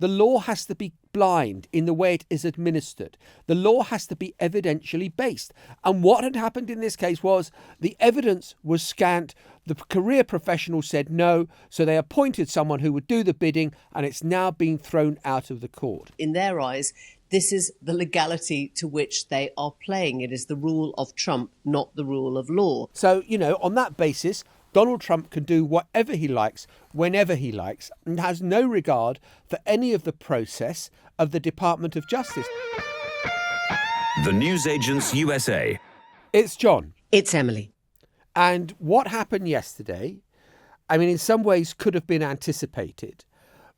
The law has to be blind in the way it is administered. The law has to be evidentially based. And what had happened in this case was the evidence was scant. The career professional said no, so they appointed someone who would do the bidding, and it's now being thrown out of the court. In their eyes, this is the legality to which they are playing. It is the rule of Trump, not the rule of law. So, on that basis, Donald Trump can do whatever he likes, whenever he likes, and has no regard for any of the process of the Department of Justice. The Newsagents USA. It's John. It's Emily. And what happened yesterday, in some ways could have been anticipated.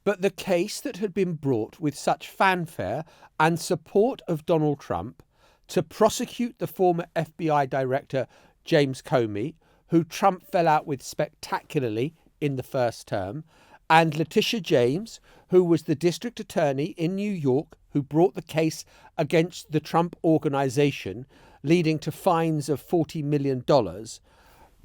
But the case that had been brought with such fanfare and support of Donald Trump to prosecute the former FBI director, James Comey, who Trump fell out with spectacularly in the first term, and Letitia James, who was the district attorney in New York, who brought the case against the Trump organization, leading to fines of $40 million.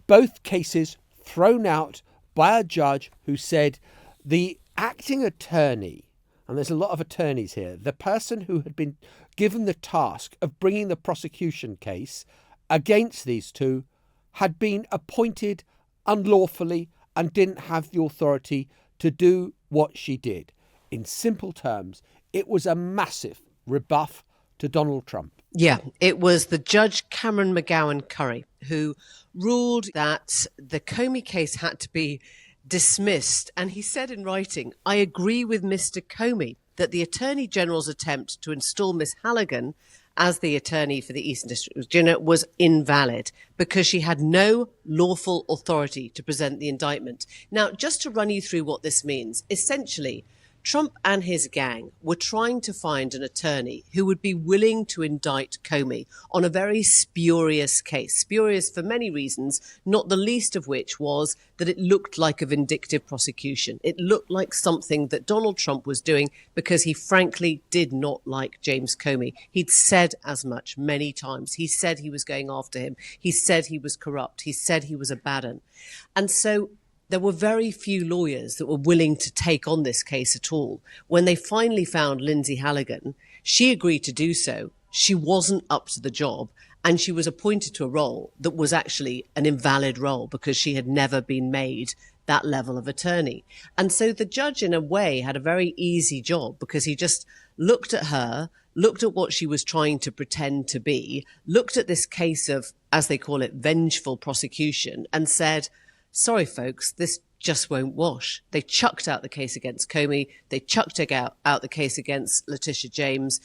Both cases thrown out by a judge who said the acting attorney, and there's a lot of attorneys here, the person who had been given the task of bringing the prosecution case against these two, had been appointed unlawfully and didn't have the authority to do what she did. In simple terms, it was a massive rebuff to Donald Trump. Yeah, it was the Judge Cameron McGowan Curry who ruled that the Comey case had to be dismissed. And he said in writing, "I agree with Mr. Comey that the Attorney General's attempt to install Miss Halligan as the attorney for the Eastern District of Virginia was invalid because she had no lawful authority to present the indictment." Now, just to run you through what this means, essentially, Trump and his gang were trying to find an attorney who would be willing to indict Comey on a very spurious case. Spurious for many reasons, not the least of which was that it looked like a vindictive prosecution. It looked like something that Donald Trump was doing because he frankly did not like James Comey. He'd said as much many times. He said he was going after him. He said he was corrupt. He said he was a bad un. And so there were very few lawyers that were willing to take on this case at all. When they finally found Lindsay Halligan, she agreed to do so. She wasn't up to the job, and she was appointed to a role that was actually an invalid role because she had never been made that level of attorney. And so the judge, in a way, had a very easy job because he just looked at her, looked at what she was trying to pretend to be, looked at this case of, as they call it, vengeful prosecution, and said, "Sorry, folks, this just won't wash." They chucked out the case against Comey. They chucked out the case against Letitia James.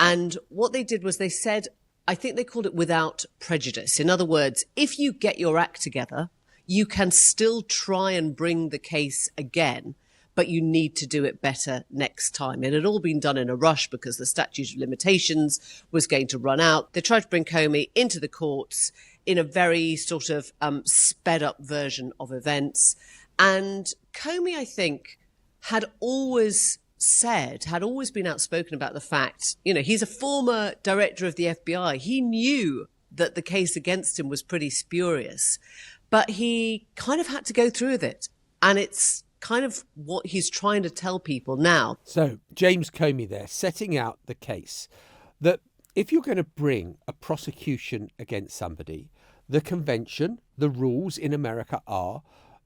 And what they did was they said, I think they called it without prejudice. In other words, if you get your act together, you can still try and bring the case again, but you need to do it better next time. It had all been done in a rush because the statute of limitations was going to run out. They tried to bring Comey into the courts in a very sort of sped up version of events. And Comey, I think, had always been outspoken about the fact, he's a former director of the FBI. He knew that the case against him was pretty spurious, but he kind of had to go through with it. And it's kind of what he's trying to tell people now. So James Comey there setting out the case that if you're going to bring a prosecution against somebody, the convention, the rules in America are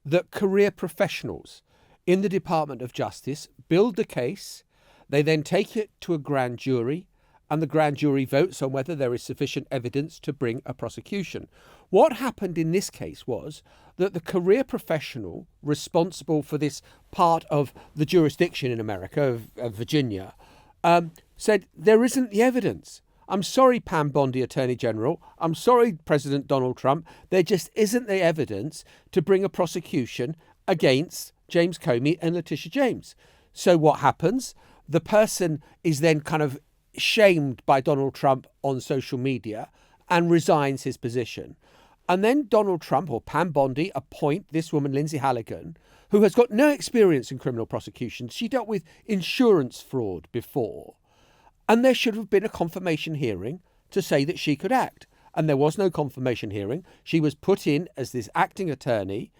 that career professionals in the Department of Justice build the case, they then take it to a grand jury, and the grand jury votes on whether there is sufficient evidence to bring a prosecution. What happened in this case was that the career professional responsible for this part of the jurisdiction in America, of Virginia, said there isn't the evidence. I'm sorry, Pam Bondi, Attorney General. I'm sorry, President Donald Trump. There just isn't the evidence to bring a prosecution against James Comey and Letitia James. So what happens? The person is then kind of shamed by Donald Trump on social media and resigns his position. And then Donald Trump or Pam Bondi appoint this woman, Lindsay Halligan, who has got no experience in criminal prosecution. She dealt with insurance fraud before. And there should have been a confirmation hearing to say that she could act. And there was no confirmation hearing. She was put in as this acting attorney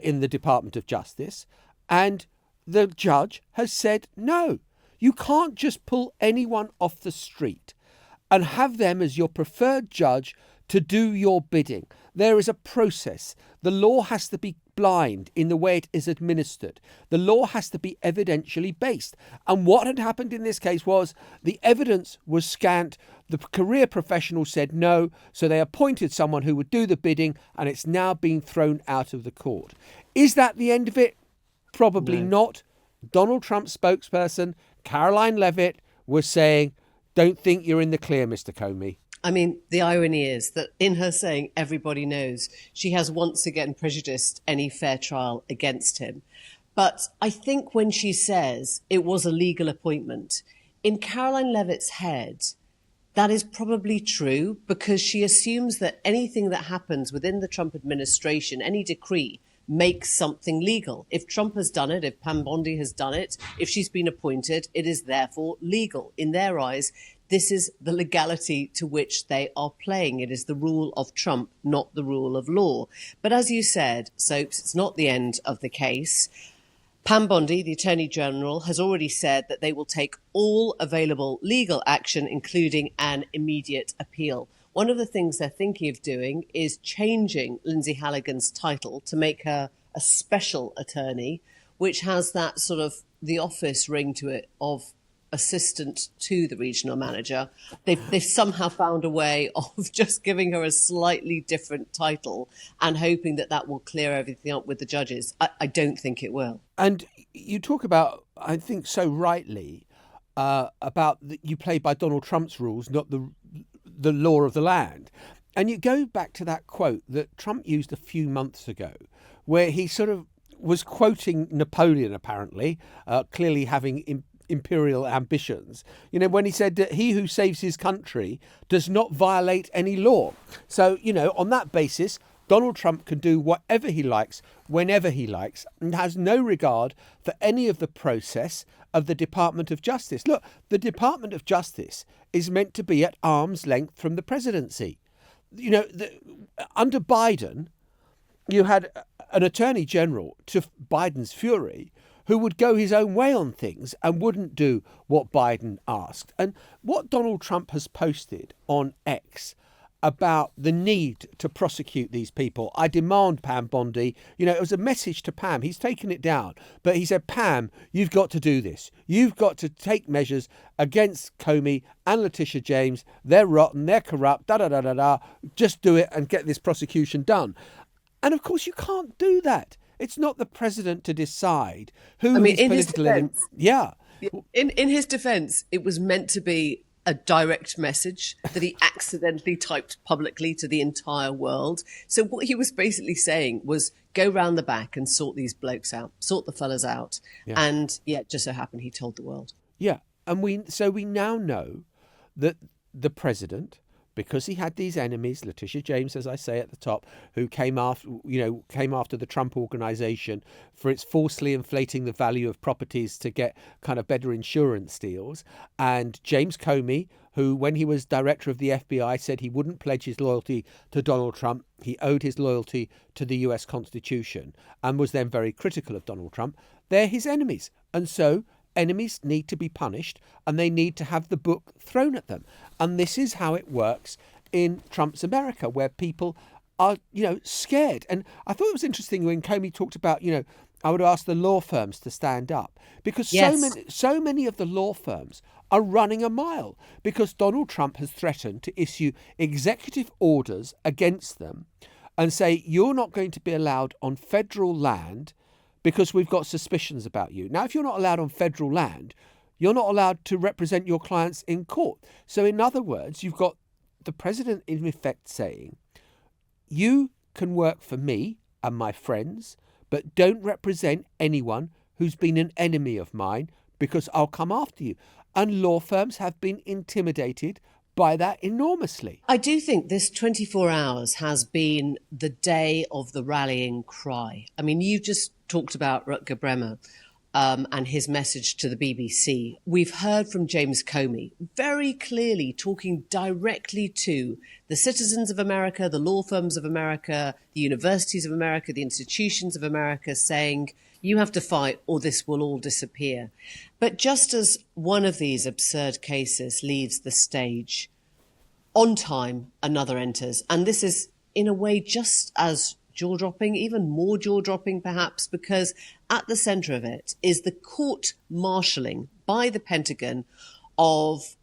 in the Department of Justice. And the judge has said, no, You can't just pull anyone off the street and have them as your preferred judge to do your bidding. There is a process. The law has to be blind in the way it is administered. The law has to be evidentially based. And what had happened in this case was the evidence was scant. The career professional said no, so they appointed someone who would do the bidding, and it's now being thrown out of the court. Is that the end of it? Probably not. Donald Trump's spokesperson, Caroline Leavitt, was saying, don't think you're in the clear, Mr. Comey. I mean, the irony is that in her saying everybody knows, she has once again prejudiced any fair trial against him. But I think when she says it was a legal appointment, in Caroline Leavitt's head, that is probably true because she assumes that anything that happens within the Trump administration, any decree, makes something legal. If Trump has done it, if Pam Bondi has done it, if she's been appointed, it is therefore legal. In their eyes, this is the legality to which they are playing. It is the rule of Trump, not the rule of law. But as you said, Soaps, it's not the end of the case. Pam Bondi, the Attorney General, has already said that they will take all available legal action, including an immediate appeal. One of the things they're thinking of doing is changing Lindsay Halligan's title to make her a special attorney, which has that sort of the office ring to it of assistant to the regional manager. They've somehow found a way of just giving her a slightly different title and hoping that that will clear everything up with the judges. I don't think it will. And you talk about, I think so rightly, about you play by Donald Trump's rules, not the law of the land. And you go back to that quote that Trump used a few months ago, where he sort of was quoting Napoleon, apparently, clearly having imperial ambitions, when he said that he who saves his country does not violate any law. So, on that basis, Donald Trump can do whatever he likes, whenever he likes, and has no regard for any of the process of the Department of Justice. Look, the Department of Justice is meant to be at arm's length from the presidency. Under Biden, you had an attorney general, to Biden's fury, who would go his own way on things and wouldn't do what Biden asked. And what Donald Trump has posted on X about the need to prosecute these people, I demand Pam Bondi, it was a message to Pam. He's taken it down. But he said, Pam, you've got to do this. You've got to take measures against Comey and Letitia James. They're rotten. They're corrupt. Da-da-da-da-da. Just do it and get this prosecution done. And of course, you can't do that. It's not the president to decide who his political enemies. Yeah. In his defense, it was meant to be a direct message that he accidentally typed publicly to the entire world. So what he was basically saying was go round the back and sort these blokes out, sort the fellas out. Yeah. And it just so happened he told the world. Yeah. And we now know that the president, because he had these enemies, Letitia James, as I say at the top, who came after the Trump organization for its falsely inflating the value of properties to get kind of better insurance deals, and James Comey, who, when he was director of the FBI, said he wouldn't pledge his loyalty to Donald Trump. He owed his loyalty to the US Constitution and was then very critical of Donald Trump. They're his enemies. And so enemies need to be punished and they need to have the book thrown at them. And this is how it works in Trump's America, where people are, scared. And I thought it was interesting when Comey talked about, I would ask the law firms to stand up, because so many of the law firms are running a mile because Donald Trump has threatened to issue executive orders against them and say, you're not going to be allowed on federal land because we've got suspicions about you. Now, if you're not allowed on federal land, you're not allowed to represent your clients in court. So in other words, you've got the president in effect saying, you can work for me and my friends, but don't represent anyone who's been an enemy of mine because I'll come after you. And law firms have been intimidated by that enormously. I do think this 24 hours has been the day of the rallying cry. I mean, you just talked about Rutger Bremer. and his message to the BBC. We've heard from James Comey very clearly talking directly to the citizens of America, the law firms of America, the universities of America, the institutions of America, saying, you have to fight or this will all disappear. But just as one of these absurd cases leaves the stage, on time, another enters. And this is, in a way, just as jaw-dropping, even more jaw-dropping perhaps, because at the centre of it is the court-martialing by the Pentagon of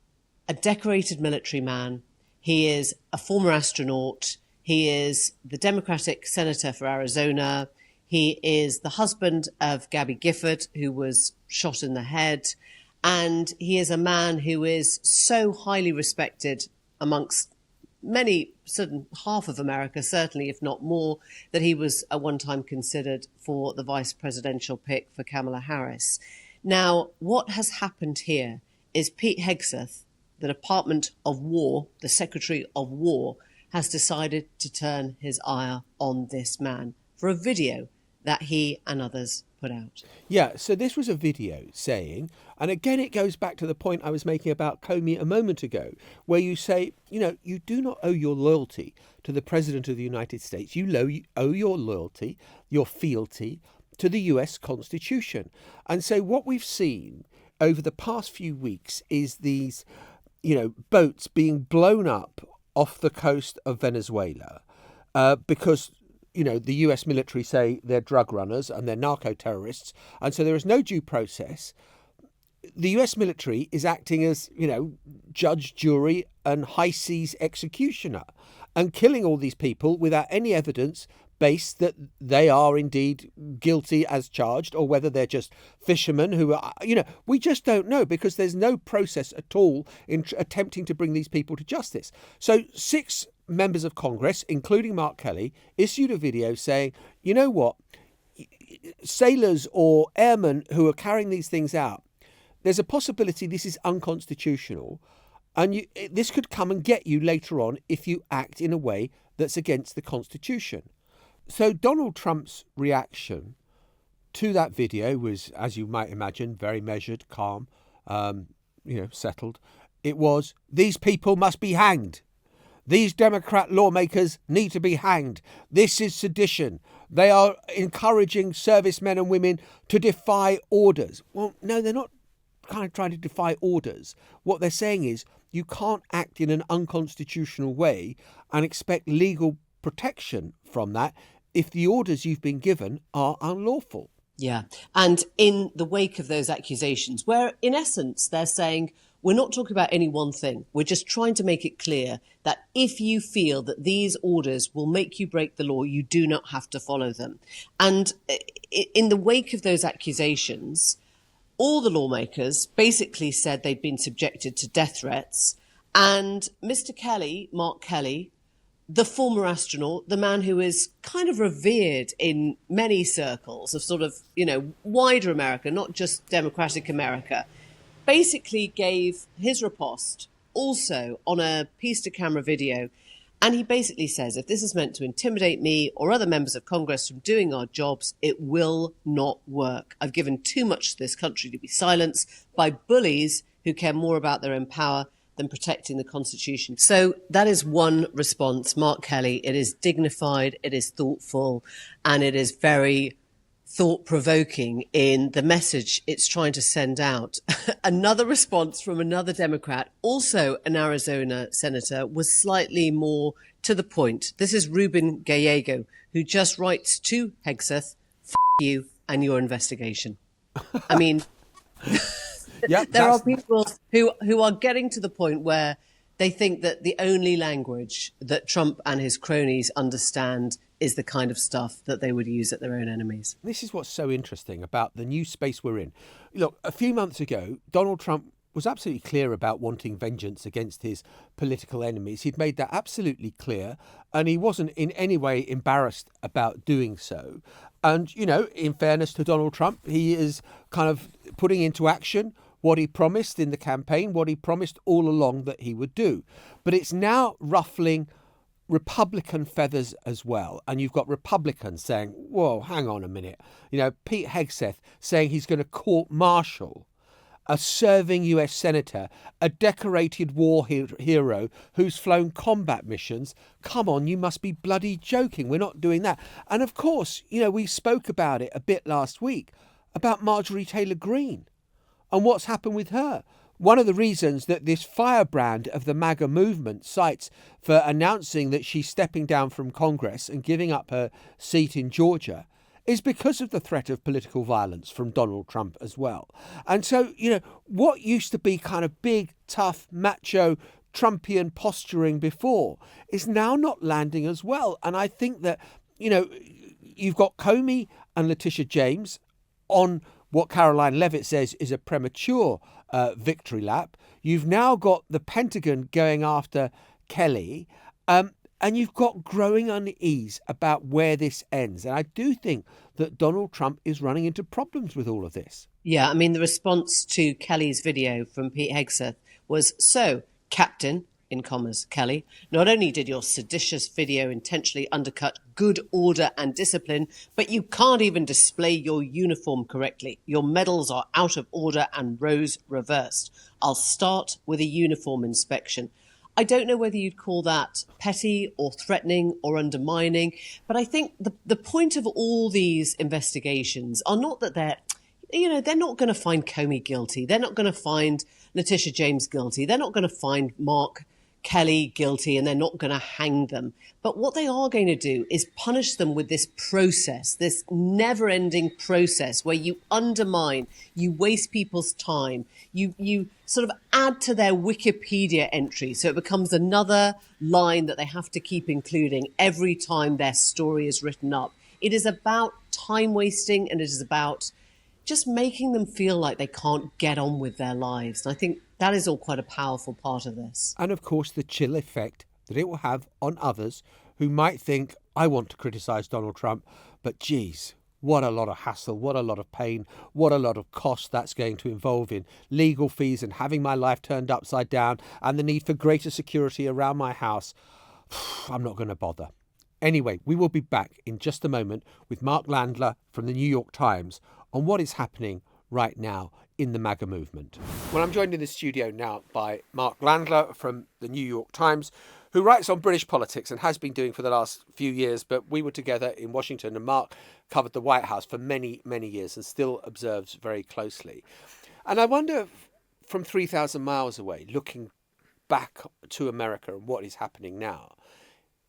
a decorated military man. He is a former astronaut. He is the Democratic senator for Arizona. He is the husband of Gabby Gifford, who was shot in the head. And he is a man who is so highly respected amongst many, certain half of America, certainly, if not more, that he was at one time considered for the vice presidential pick for Kamala Harris. Now, what has happened here is Pete Hegseth, the Department of War, the Secretary of War, has decided to turn his ire on this man for a video that he and others put out. Yeah, so this was a video saying, and again it goes back to the point I was making about Comey a moment ago, where you say, you do not owe your loyalty to the President of the United States. You owe your loyalty, your fealty to the US Constitution. And so what we've seen over the past few weeks is these, boats being blown up off the coast of Venezuela because the US military say they're drug runners and they're narco-terrorists. And so there is no due process. The US military is acting as, judge, jury and high seas executioner and killing all these people without any evidence based that they are indeed guilty as charged, or whether they're just fishermen who are, we just don't know, because there's no process at all in attempting to bring these people to justice. So 6 members of Congress, including Mark Kelly, issued a video saying, you know what, sailors or airmen who are carrying these things out, there's a possibility this is unconstitutional, and this could come and get you later on if you act in a way that's against the Constitution. So Donald Trump's reaction to that video was, as you might imagine, very measured, calm, settled. It was, these people must be hanged. These Democrat lawmakers need to be hanged. This is sedition. They are encouraging servicemen and women to defy orders. Well, no, they're not kind of trying to defy orders. What they're saying is you can't act in an unconstitutional way and expect legal protection from that if the orders you've been given are unlawful. Yeah. And in the wake of those accusations, where in essence they're saying, we're not talking about any one thing. We're just trying to make it clear that if you feel that these orders will make you break the law, you do not have to follow them. And in the wake of those accusations, all the lawmakers basically said they'd been subjected to death threats. And Mr. Kelly, Mark Kelly, the former astronaut, the man who is kind of revered in many circles of sort of, wider America, not just democratic America, basically gave his riposte also on a piece-to-camera video. And he basically says, if this is meant to intimidate me or other members of Congress from doing our jobs, it will not work. I've given too much to this country to be silenced by bullies who care more about their own power than protecting the Constitution. So that is one response, Mark Kelly. It is dignified, it is thoughtful, and it is very thought-provoking in the message it's trying to send out. Another response from another Democrat, also an Arizona senator, was slightly more to the point. This is Ruben Gallego, who just writes to Hegseth, "F you and your investigation." I mean, there are people who are getting to the point where they think that the only language that Trump and his cronies understand is the kind of stuff that they would use at their own enemies. This is what's so interesting about the new space we're in. Look, a few months ago, Donald Trump was absolutely clear about wanting vengeance against his political enemies. He'd made that absolutely clear, and he wasn't in any way embarrassed about doing so. And, in fairness to Donald Trump, he is kind of putting into action what he promised in the campaign, what he promised all along that he would do. But it's now ruffling Republican feathers as well. And you've got Republicans saying, whoa, hang on a minute. Pete Hegseth saying he's going to court-martial a serving US senator, a decorated war hero who's flown combat missions. Come on, you must be bloody joking. We're not doing that. And of course, we spoke about it a bit last week about Marjorie Taylor Greene and what's happened with her. One of the reasons that this firebrand of the MAGA movement cites for announcing that she's stepping down from Congress and giving up her seat in Georgia is because of the threat of political violence from Donald Trump as well. And so, what used to be kind of big, tough, macho, Trumpian posturing before is now not landing as well. And I think that, you've got Comey and Letitia James on what Caroline Leavitt says is a premature victory lap. You've now got the Pentagon going after Kelly. And you've got growing unease about where this ends. And I do think that Donald Trump is running into problems with all of this. Yeah, I mean, the response to Kelly's video from Pete Hegseth was, so, Captain, in commas, Kelly, not only did your seditious video intentionally undercut good order and discipline, but you can't even display your uniform correctly. Your medals are out of order and rows reversed. I'll start with a uniform inspection. I don't know whether you'd call that petty or threatening or undermining, but I think the point of all these investigations are not that they're not going to find Comey guilty. They're not going to find Letitia James guilty. They're not going to find Mark Kelly guilty, and they're not going to hang them. But what they are going to do is punish them with this process, this never-ending process where you undermine, you waste people's time, you sort of add to their Wikipedia entry. So it becomes another line that they have to keep including every time their story is written up. It is about time wasting, and it is about just making them feel like they can't get on with their lives. And I think that is all quite a powerful part of this. And of course, the chill effect that it will have on others who might think, I want to criticise Donald Trump, but geez, what a lot of hassle, what a lot of pain, what a lot of cost that's going to involve in legal fees and having my life turned upside down and the need for greater security around my house. I'm not going to bother. Anyway, we will be back in just a moment with Mark Landler from the New York Times on what is happening right now in the MAGA movement. Well, I'm joined in the studio now by Mark Landler from the New York Times, who writes on British politics and has been doing for the last few years. But we were together in Washington and Mark covered the White House for many, many years and still observes very closely. And I wonder, from 3,000 miles away, looking back to America and what is happening now,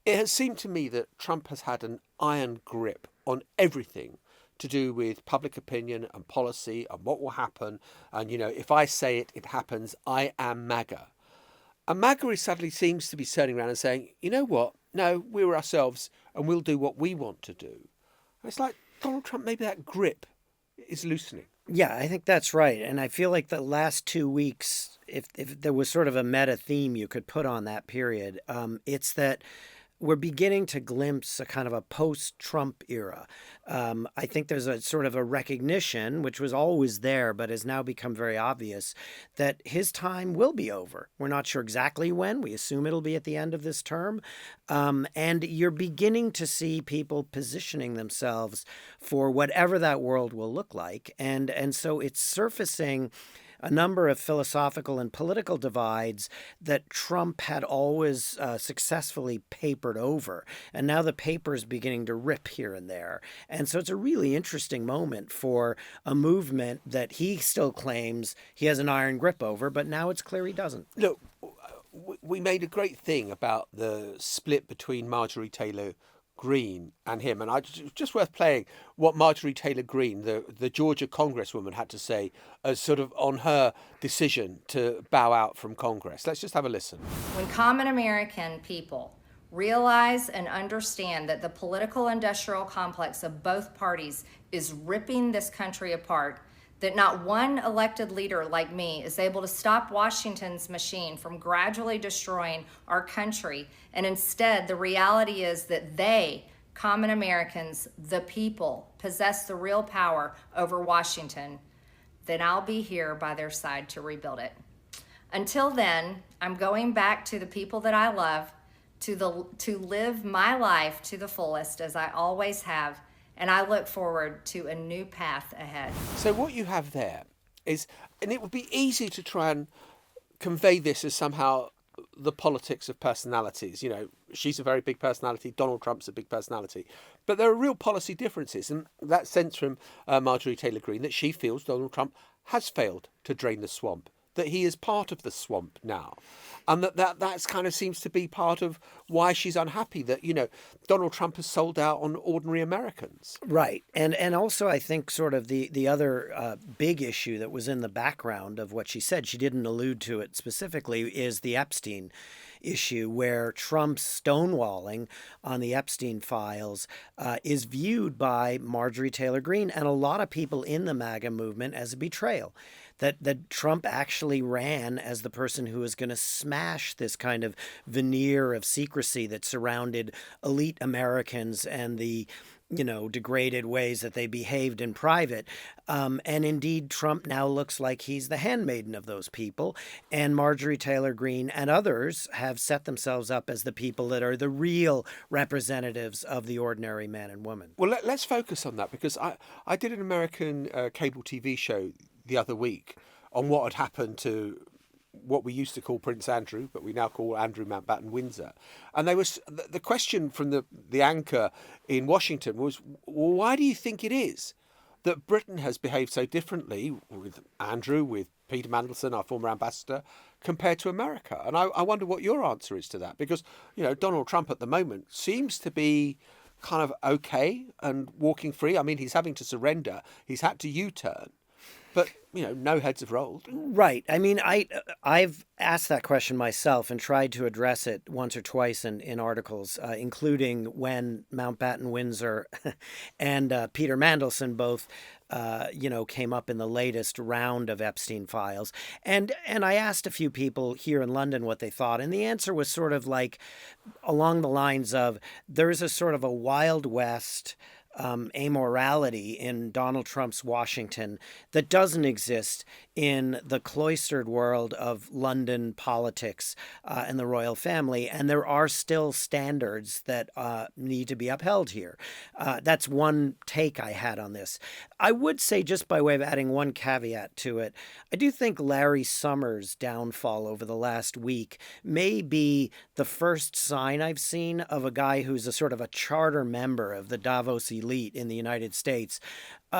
it has seemed to me that Trump has had an iron grip on everything to do with public opinion and policy and what will happen. And, if I say it, it happens. I am MAGA. And MAGA suddenly seems to be turning around and saying, you know what? No, we're ourselves and we'll do what we want to do. And it's like Donald Trump, maybe that grip is loosening. Yeah, I think that's right. And I feel like the last 2 weeks, if there was sort of a meta theme you could put on that period, it's that we're beginning to glimpse a kind of a post-Trump era. I think there's a sort of a recognition, which was always there, but has now become very obvious, that his time will be over. We're not sure exactly when. We assume it'll be at the end of this term. And you're beginning to see people positioning themselves for whatever that world will look like. And so it's surfacing a number of philosophical and political divides that Trump had always successfully papered over. And now the paper is beginning to rip here and there. And so it's a really interesting moment for a movement that he still claims he has an iron grip over, but now it's clear he doesn't. Look, we made a great thing about the split between Marjorie Taylor Greene and him. And just worth playing what Marjorie Taylor Greene, the Georgia congresswoman, had to say sort of on her decision to bow out from Congress. Let's just have a listen. When common American people realize and understand that the political industrial complex of both parties is ripping this country apart, that not one elected leader like me is able to stop Washington's machine from gradually destroying our country, and instead the reality is that they, common Americans, the people, possess the real power over Washington, then I'll be here by their side to rebuild it. Until then, I'm going back to the people that I love, to live my life to the fullest as I always have, and I look forward to a new path ahead. So what you have there is, and it would be easy to try and convey this as somehow the politics of personalities. You know, she's a very big personality, Donald Trump's a big personality. But there are real policy differences, and that sense from Marjorie Taylor Greene that she feels Donald Trump has failed to drain the swamp, that he is part of the swamp now. And that's kind of seems to be part of why she's unhappy that, you know, Donald Trump has sold out on ordinary Americans. Right. And also, I think sort of the other big issue that was in the background of what she said, she didn't allude to it specifically, is the Epstein issue, where Trump's stonewalling on the Epstein files is viewed by Marjorie Taylor Greene and a lot of people in the MAGA movement as a betrayal. That Trump actually ran as the person who was going to smash this kind of veneer of secrecy that surrounded elite Americans and the, you know, degraded ways that they behaved in private. And indeed, Trump now looks like he's the handmaiden of those people. And Marjorie Taylor Greene and others have set themselves up as the people that are the real representatives of the ordinary man and woman. Well, let's focus on that, because I did an American cable TV show the other week on what had happened to what we used to call Prince Andrew, but we now call Andrew Mountbatten Windsor. And they was the question from the anchor in Washington was, well, why do you think it is that Britain has behaved so differently with Andrew, with Peter Mandelson, our former ambassador, compared to America? And I wonder what your answer is to that, because, you know, Donald Trump at the moment seems to be kind of okay and walking free. I mean, he's having to surrender. He's had to U-turn. But, you know, no heads have rolled. Right. I mean, I've asked that question myself and tried to address it once or twice in articles, including when Mountbatten Windsor and Peter Mandelson both, came up in the latest round of Epstein files. And I asked a few people here in London what they thought. And the answer was sort of like along the lines of there's a sort of a Wild West amorality in Donald Trump's Washington that doesn't exist in the cloistered world of London politics and the royal family. And there are still standards that need to be upheld here. That's one take I had on this. I would say, just by way of adding one caveat to it, I do think Larry Summers' downfall over the last week may be the first sign I've seen of a guy who's a sort of a charter member of the Davos elite in the United States,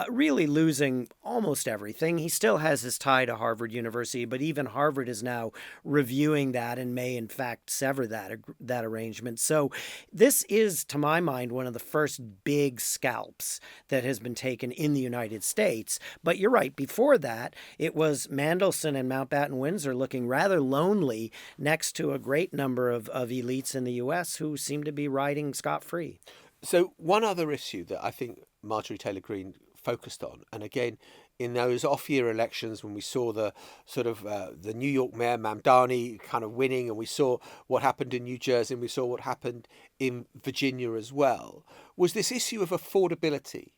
really losing almost everything. He still has his tie to Harvard University, but even Harvard is now reviewing that and may, in fact, sever that arrangement. So this is, to my mind, one of the first big scalps that has been taken in the United States. But you're right. Before that, it was Mandelson and Mountbatten Windsor looking rather lonely next to a great number of elites in the U.S. who seem to be riding scot-free. So one other issue that I think Marjorie Taylor Greene focused on, and again, in those off-year elections when we saw the sort of the New York mayor Mamdani kind of winning, and we saw what happened in New Jersey and we saw what happened in Virginia as well, was this issue of affordability,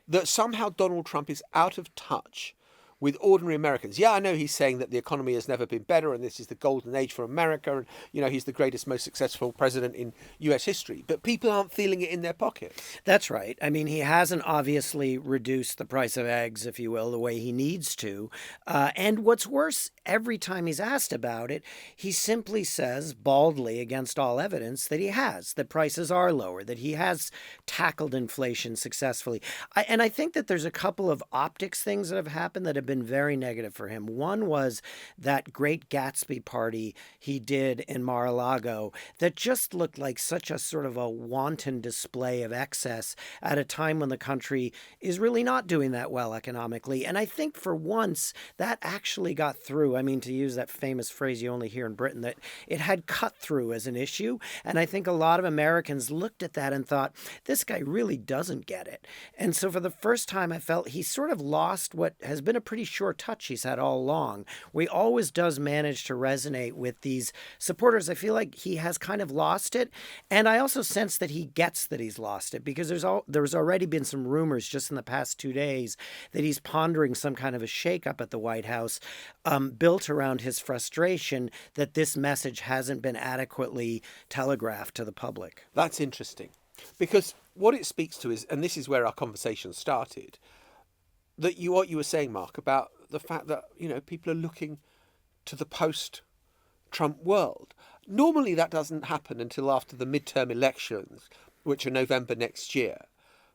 that somehow Donald Trump is out of touch with ordinary Americans. Yeah, I know he's saying that the economy has never been better and this is the golden age for America and, you know, he's the greatest, most successful president in U.S. history. But people aren't feeling it in their pockets. That's right. I mean, he hasn't obviously reduced the price of eggs, if you will, the way he needs to. And what's worse, every time he's asked about it, he simply says baldly, against all evidence, that he has, that prices are lower, that he has tackled inflation successfully. And I think that there's a couple of optics things that have happened that have been very negative for him. One was that Great Gatsby party he did in Mar-a-Lago that just looked like such a sort of a wanton display of excess at a time when the country is really not doing that well economically. And I think for once that actually got through. I mean, to use that famous phrase you only hear in Britain, that it had cut through as an issue. And I think a lot of Americans looked at that and thought, this guy really doesn't get it. And so for the first time, I felt he sort of lost what has been a pretty short touch he's had all along, where he always does manage to resonate with these supporters. I feel like he has kind of lost it. And I also sense that he gets that he's lost it, because there's already been some rumors just in the past 2 days that he's pondering some kind of a shakeup at the White House. Bill built around his frustration that this message hasn't been adequately telegraphed to the public. That's interesting, because what it speaks to is, and this is where our conversation started, that what you were saying, Mark, about the fact that, people are looking to the post-Trump world. Normally that doesn't happen until after the midterm elections, which are November next year.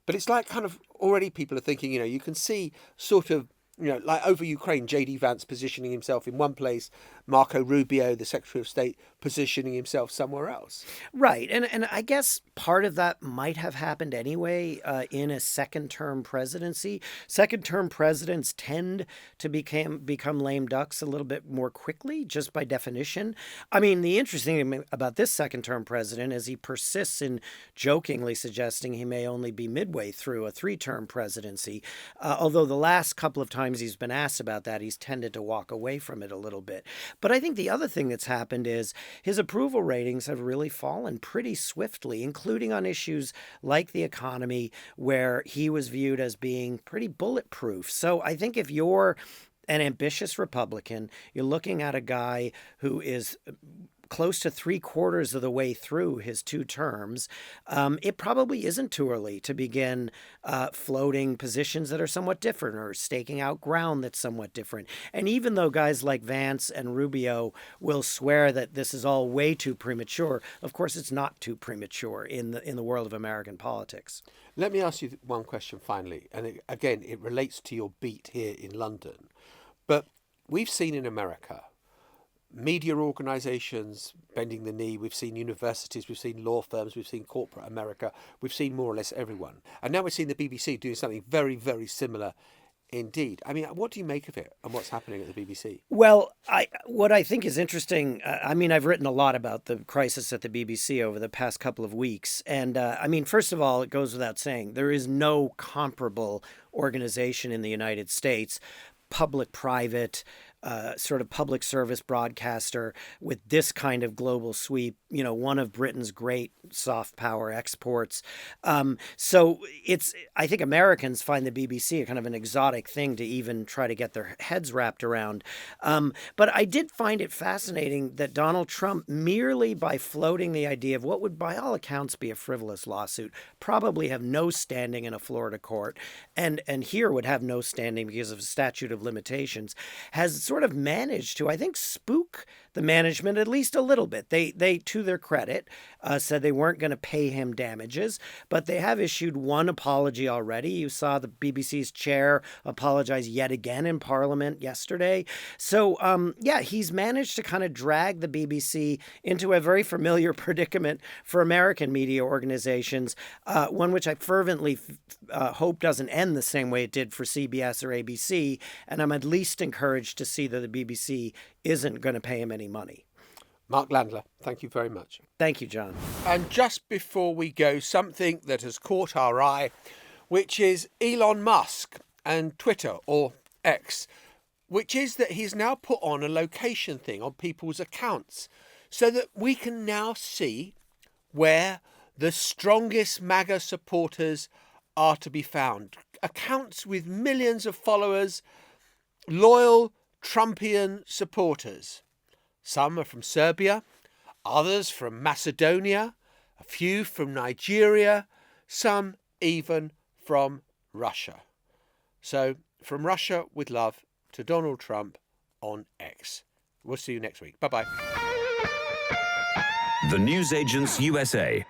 But it's like kind of already people are thinking, you can see sort of, like over Ukraine, J.D. Vance positioning himself in one place, Marco Rubio, the Secretary of State, positioning himself somewhere else. Right. And I guess part of that might have happened anyway in a second-term presidency. Second-term presidents tend to become lame ducks a little bit more quickly, just by definition. I mean, the interesting thing about this second-term president is he persists in jokingly suggesting he may only be midway through a three-term presidency, although the last couple of times he's been asked about that, he's tended to walk away from it a little bit. But I think the other thing that's happened is his approval ratings have really fallen pretty swiftly, including on issues like the economy, where he was viewed as being pretty bulletproof. So I think if you're an ambitious Republican, you're looking at a guy who is close to 3/4 of the way through his 2 terms, it probably isn't too early to begin floating positions that are somewhat different or staking out ground that's somewhat different. And even though guys like Vance and Rubio will swear that this is all way too premature, of course it's not too premature in the world of American politics. Let me ask you one question finally, and again, it relates to your beat here in London. But we've seen in America media organisations bending the knee. We've seen universities, we've seen law firms, we've seen corporate America, we've seen more or less everyone. And now we're seeing the BBC doing something very, very similar indeed. I mean, what do you make of it and what's happening at the BBC? Well, what I think is interesting, I've written a lot about the crisis at the BBC over the past couple of weeks. And first of all, it goes without saying, there is no comparable organization in the United States, public-private, sort of public service broadcaster with this kind of global sweep, one of Britain's great soft power exports. So I think Americans find the BBC a kind of an exotic thing to even try to get their heads wrapped around. But I did find it fascinating that Donald Trump, merely by floating the idea of what would by all accounts be a frivolous lawsuit, probably have no standing in a Florida court, and here would have no standing because of a statute of limitations, has sort of managed to, I think, spook the management at least a little bit. They to their credit, said they weren't going to pay him damages, but they have issued one apology already. You saw the BBC's chair apologize yet again in Parliament yesterday. So, he's managed to kind of drag the BBC into a very familiar predicament for American media organizations, one which I fervently hope doesn't end the same way it did for CBS or ABC, and I'm at least encouraged to see that the BBC isn't going to pay him any money. Mark Landler, thank you very much. Thank you, John. And just before we go, something that has caught our eye, which is Elon Musk and Twitter, or X, which is that he's now put on a location thing on people's accounts so that we can now see where the strongest MAGA supporters are to be found. Accounts with millions of followers, loyal Trumpian supporters. Some are from Serbia, others from Macedonia, a few from Nigeria, some even from Russia. So, from Russia with love to Donald Trump on X. We'll see you next week. Bye-bye. The Newsagents USA.